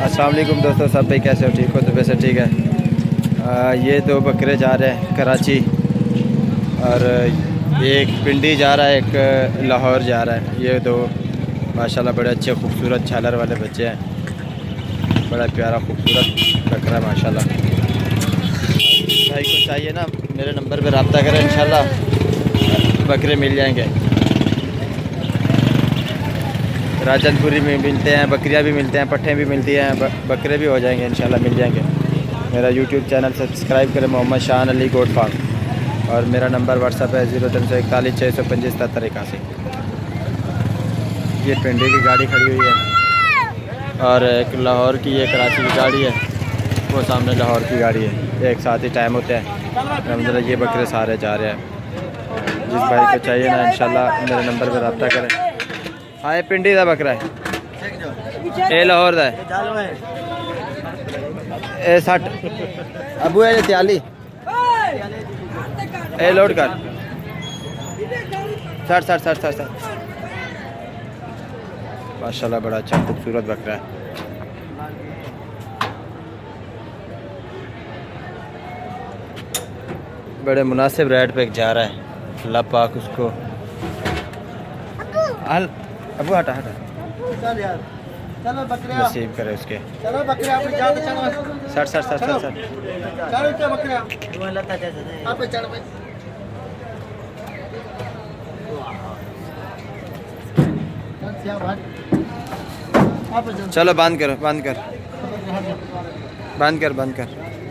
अस्सलाम वालेकुम दोस्तों, सब भाई कैसे हो? ठीक हो? तो वैसे ठीक है। ये दो बकरे जा रहे हैं कराची और एक पिंडी जा रहा है, एक लाहौर जा रहा है। ये दो माशाल्लाह बड़े अच्छे खूबसूरत झालर वाले बच्चे हैं। बड़ा प्यारा खूबसूरत बकरा माशाल्लाह। भाई को चाहिए ना, मेरे नंबर पे रब्ता करें, इंशाल्लाह बकरे मिल जाएंगे। राजनपुरी में मिलते हैं, बकरियां भी मिलते हैं, पट्ठे भी मिलती हैं, बकरे भी हो जाएंगे इंशाल्लाह, मिल जाएंगे। मेरा यूट्यूब चैनल सब्सक्राइब करें, मोहम्मद शान अली गोट फार्म। और मेरा नंबर व्हाट्सअप है 0341 625 7781। ये पिंडी की गाड़ी खड़ी हुई है और एक लाहौर की, ये कराची की गाड़ी है, वो सामने लाहौर की गाड़ी है। एक साथ ही टाइम होता है। अलहमदिल्ला ये बकरे सारे जा रहे हैं। जिस भाई को चाहिए ना, इंशाल्लाह मेरे नंबर पर रब्ता करें। हाँ, ये पिंडी का बकरा है, ये लाहौर का है, ये 60 अबू है, ये 43 ये लोड कर 60 माशाल्लाह बड़ा अच्छा खूबसूरत बकरा है। बड़े मुनासिब रेट पे जा रहा है। अल्लाह पाक उसको अबू हटा चलो बकरे नसीब करे उसके। चलो बकरे आप जाओ चलो 60 चलो क्या बकरे आप चढ़ भाई। चलो बंद कर बंद कर बंद कर बंद कर।